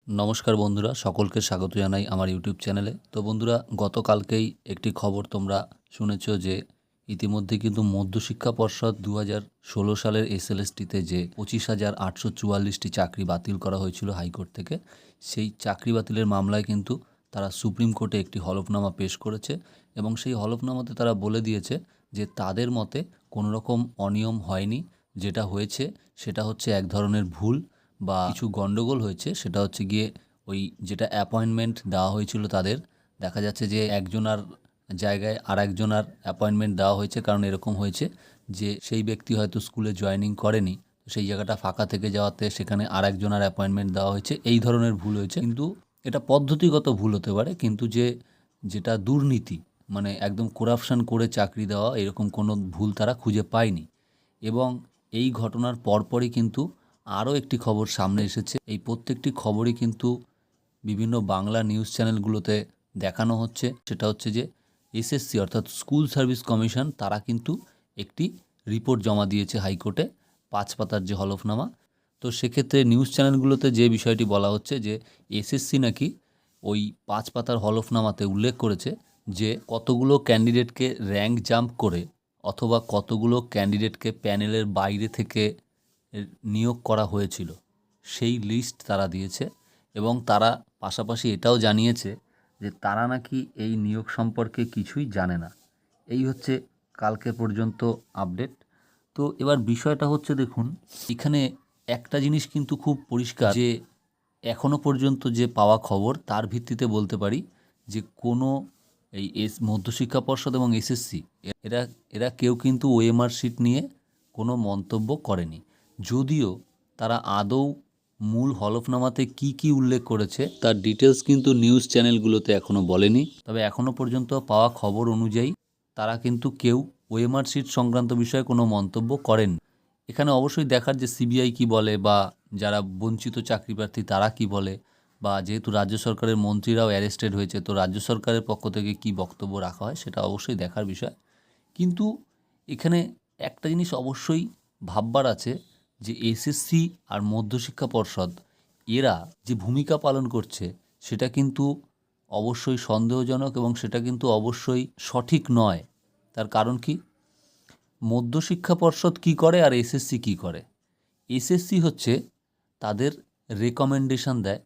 নমস্কার বন্ধুরা, সকলকে স্বাগত জানাই আমার ইউটিউব চ্যানেলে। তো বন্ধুরা, গতকালকেই একটি খবর তোমরা শুনেছো যে ইতিমধ্যে কিন্তু মধ্যশিক্ষা পর্ষদ 2016 সালের এসএলএসটিতে যে 25,844টি চাকরি বাতিল করা হয়েছিল হাইকোর্ট থেকে, সেই চাকরি বাতিলের মামলায় কিন্তু তারা সুপ্রিম কোর্টে একটি হলফনামা পেশ করেছে এবং সেই হলফনামাতে তারা বলে দিয়েছে যে তাদের মতে কোনো রকম অনিয়ম হয়নি। যেটা হয়েছে সেটা হচ্ছে এক ধরনের ভুল বা কিছু গন্ডগোল হয়েছে। সেটা হচ্ছে গিয়ে ওই যেটা অ্যাপয়েন্টমেন্ট দেওয়া হয়েছিল তাদের, দেখা যাচ্ছে যে একজনার জায়গায় আরেকজনার অ্যাপয়েন্টমেন্ট দেওয়া হয়েছে। কারণ এরকম হয়েছে যে সেই ব্যক্তি হয়তো স্কুলে জয়েনিং করেনি, সেই জায়গাটা ফাঁকা থেকে যাওয়াতে সেখানে আরেকজনার অ্যাপয়েন্টমেন্ট দেওয়া হয়েছে। এই ধরনের ভুল হয়েছে, কিন্তু এটা পদ্ধতিগত ভুল হতে পারে, কিন্তু যেটা দুর্নীতি মানে একদম করাপশন করে চাকরি দেওয়া, এরকম কোনো ভুল তারা খুঁজে পায়নি। এবং এই ঘটনার পরপরই কিন্তু আরও একটি খবর সামনে এসেছে। এই প্রত্যেকটি খবরই কিন্তু বিভিন্ন বাংলা নিউজ চ্যানেলগুলোতে দেখানো হচ্ছে। সেটা হচ্ছে যে এসএসসি অর্থাৎ স্কুল সার্ভিস কমিশন তারা কিন্তু একটি রিপোর্ট জমা দিয়েছে হাইকোর্টে, 5 পাতার যে হলফনামা। তো সেক্ষেত্রে নিউজ চ্যানেলগুলোতে যে বিষয়টি বলা হচ্ছে যে এসএসসি নাকি ওই 5 পাতার হলফনামাতে উল্লেখ করেছে যে কতগুলো ক্যান্ডিডেটকে র্যাঙ্ক জাম্প করে অথবা কতগুলো ক্যান্ডিডেটকে প্যানেলের বাইরে থেকে নিয়োগ করা হয়েছিল, সেই লিস্ট তারা দিয়েছে। এবং তারা পাশাপাশি এটাও জানিয়েছে যে তারা নাকি এই নিয়োগ সম্পর্কে কিছুই জানে না। এই হচ্ছে কালকে পর্যন্ত আপডেট। তো এবার বিষয়টা হচ্ছে, দেখুন এখানে একটা জিনিস কিন্তু খুব পরিষ্কার যে এখনও পর্যন্ত যে পাওয়া খবর তার ভিত্তিতে বলতে পারি যে কোনো এই মধ্যশিক্ষা পর্ষদ এবং এসএসসি এরা এরা কেউ কিন্তু ওএমআর শিট নিয়ে কোনো মন্তব্য করেনি। যদিও তারা আদৌ মূল হলফনামাতে কি কি উল্লেখ করেছে তার ডিটেলস কিন্তু নিউজ চ্যানেলগুলোতে এখনও বলেনি। তবে এখনও পর্যন্ত পাওয়া খবর অনুযায়ী তারা কিন্তু কেউ ওএমআর শিট সংক্রান্ত বিষয়ে কোনো মন্তব্য করেন। এখানে অবশ্যই দেখার যে সিবিআই কি বলে বা যারা বঞ্চিত চাকরি প্রার্থী তারা কি বলে, বা যেহেতু রাজ্য সরকারের মন্ত্রীরাও অ্যারেস্টেড হয়েছে, তো রাজ্য সরকারের পক্ষ থেকে কি বক্তব্য রাখা হয় সেটা অবশ্যই দেখার বিষয়। কিন্তু এখানে একটা জিনিস অবশ্যই ভাববার আছে যে এসএসসি আর মধ্যশিক্ষা পর্ষদ এরা যে ভূমিকা পালন করছে সেটা কিন্তু অবশ্যই সন্দেহজনক এবং সেটা কিন্তু অবশ্যই সঠিক নয়। তার কারণ কি, মধ্যশিক্ষা পর্ষদ কি করে আর এসএসসি কি করে? এসএসসি হচ্ছে তাদের রেকমেন্ডেশন দেয়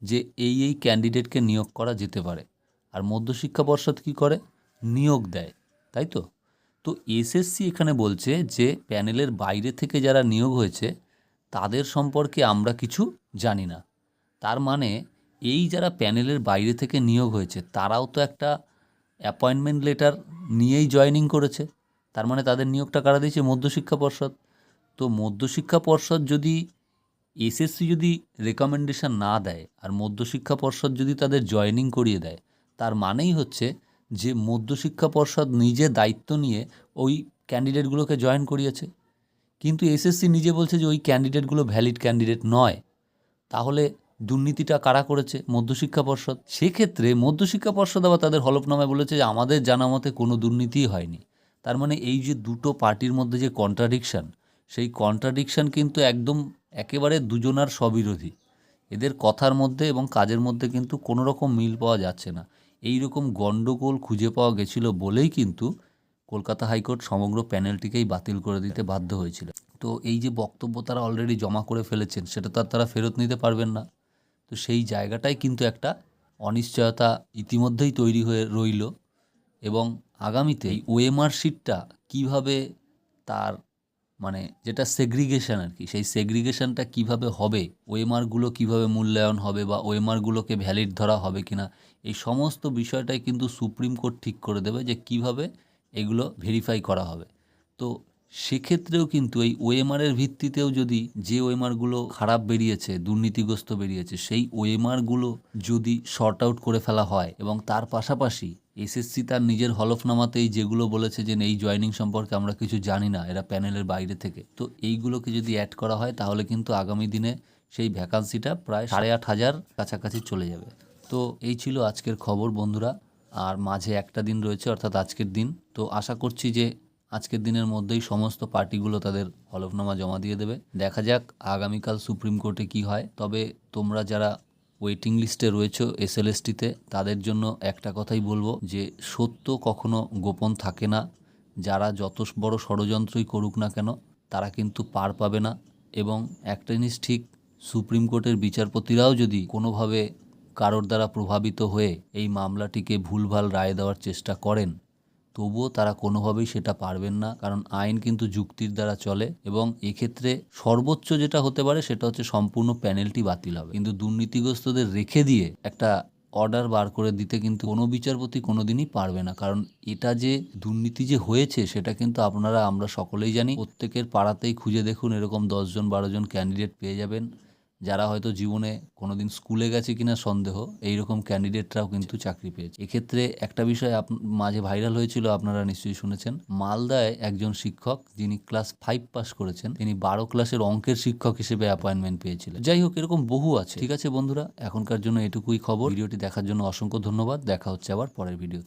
যে এই ক্যান্ডিডেটকে নিয়োগ করা যেতে পারে, আর মধ্যশিক্ষা পর্ষদ কি করে? নিয়োগ দেয়, তাই তো? তো এসএসসি এখানে বলছে যে প্যানেলের বাইরে থেকে যারা নিয়োগ হয়েছে তাদের সম্পর্কে আমরা কিছু জানি না। তার মানে এই যারা প্যানেলের বাইরে থেকে নিয়োগ হয়েছে তারাও তো একটা অ্যাপয়েন্টমেন্ট লেটার নিয়েই জয়েনিং করেছে। তার মানে তাদের নিয়োগটা কারা দিয়েছে? মধ্যশিক্ষা পর্ষদ। তো মধ্যশিক্ষা পর্ষদ যদি এসএসসি যদি রেকমেন্ডেশন না দেয় আর মধ্যশিক্ষা পর্ষদ যদি তাদের জয়েনিং করিয়ে দেয়, তার মানেই হচ্ছে যে মধ্যশিক্ষা পর্ষদ নিজে দায়িত্ব নিয়ে ওই ক্যান্ডিডেটগুলোকে জয়েন করিয়েছে। কিন্তু এসএসসি নিজে বলছে যে ওই ক্যান্ডিডেটগুলো ভ্যালিড ক্যান্ডিডেট নয়। তাহলে দুর্নীতিটা কারা করেছে? মধ্যশিক্ষা পর্ষদ। সেক্ষেত্রে মধ্যশিক্ষা পর্ষদ আবার তাদের হলফনামায় বলেছে যে আমাদের জানা মতে কোনো দুর্নীতিই হয়নি। তার মানে এই যে দুটো পার্টির মধ্যে যে কন্ট্রাডিকশান, সেই কন্ট্রাডিকশান কিন্তু একদম একেবারে দুজনার স্ববিরোধী। এদের কথার মধ্যে এবং কাজের মধ্যে কিন্তু কোনো রকম মিল পাওয়া যাচ্ছে না। এই রকম গণ্ডগোল খুঁজে পাওয়া গেছিল বলেই কিন্তু কলকাতা হাইকোর্ট সমগ্র প্যানেলটিকেই বাতিল করে দিতে বাধ্য হয়েছিল। তো এই যে বক্তব্য তারা অলরেডি জমা করে ফেলেছেন সেটা তো আর তারা ফেরত নিতে পারবেন না। তো সেই জায়গাটাই কিন্তু একটা অনিশ্চয়তা ইতিমধ্যেই তৈরি হয়ে রইল। এবং আগামীতে এই ওএমআর শিটটা কীভাবে তার মানে যেটা সেগ্রিগেশন আর কি, সেই সেগ্রিগেশনটা কিভাবে হবে, ওএমআরগুলো কিভাবে মূল্যায়ন হবে বা ওএমআরগুলোকে ভ্যালিড ধরা হবে কিনা, এই সমস্ত বিষয়টাই কিন্তু সুপ্রিম কোর্ট ঠিক করে দেবে যে কিভাবে এগুলো ভেরিফাই করা হবে। তো সেক্ষেত্রেও কিন্তু এই ওএমআরের ভিত্তিতেও যদি যে ওএমআরগুলো খারাপ বেরিয়েছে, দুর্নীতিগ্রস্ত বেরিয়েছে, সেই ওএমআরগুলো যদি শর্ট আউট করে ফেলা হয় এবং তার পাশাপাশি এসএসসি তার নিজের হলফনামাতেই যেগুলো বলেছে যে এই জয়েনিং সম্পর্কে আমরা কিছু জানি না, এরা প্যানেলের বাইরে থেকে, তো এইগুলোকে যদি অ্যাড করা হয় তাহলে কিন্তু আগামী দিনে সেই ভ্যাকান্সিটা প্রায় 8,500 কাছাকাছি চলে যাবে। তো এই ছিল আজকের খবর বন্ধুরা। আর মাঝে একটা দিন রয়েছে অর্থাৎ আজকের দিন। তো আশা করছি যে আজকের দিনের মধ্যেই সমস্ত পার্টিগুলো তাদের হলফনামা জমা দিয়ে দেবে। দেখা যাক আগামীকাল সুপ্রিম কোর্টে কি হয়। তবে তোমরা যারা ওয়েটিং লিস্টে রয়েছে এসএলএসটিতে, তাদের জন্য একটা কথাই বলবো যে সত্য কখনো গোপন থাকে না। যারা যত বড় ষড়যন্ত্রই করুক না কেন, তারা কিন্তু পার পাবে না। এবং একটা জিনিস ঠিক, সুপ্রিম কোর্টের বিচারপতিরাও যদি কোনোভাবে কারোর দ্বারা প্রভাবিত হয়ে এই মামলাটিকে ভুলভাল রায় দেওয়ার চেষ্টা করেন, তবুও তারা কোনোভাবেই সেটা পারবেন না, কারণ আইন কিন্তু যুক্তির দ্বারা চলে। এবং এক্ষেত্রে সর্বোচ্চ যেটা হতে পারে সেটা হচ্ছে সম্পূর্ণ প্যানেলটি বাতিল হবে, কিন্তু দুর্নীতিগ্রস্তদের রেখে দিয়ে একটা অর্ডার বার করে দিতে কিন্তু কোনো বিচারপতি কোনোদিনই পারবে না। কারণ এটা যে দুর্নীতি যে হয়েছে সেটা কিন্তু আমরা সকলেই জানি। প্রত্যেকের পাড়াতেই খুঁজে দেখুন, এরকম 10 জন 12 জন ক্যান্ডিডেট পেয়ে যাবেন, যারা হয়তো জীবনে কোনোদিন স্কুলে গেছে কিনা সন্দেহ, এইরকম ক্যান্ডিডেটরাও কিন্তু চাকরি পেয়েছে। এক্ষেত্রে একটা বিষয় মাঝে ভাইরাল হয়েছিল, আপনারা নিশ্চয়ই শুনেছেন। মালদায় একজন শিক্ষক, যিনি ক্লাস 5 পাস করেছেন, তিনি 12 ক্লাসের অঙ্কের শিক্ষক হিসেবে অ্যাপয়েন্টমেন্ট পেয়েছিলেন। যাই হোক, এরকম বহু আছে। ঠিক আছে বন্ধুরা, এখনকার জন্য এটুকুই খবর। ভিডিওটি দেখার জন্য অসংখ্য ধন্যবাদ। দেখা হচ্ছে আবার পরের ভিডিও।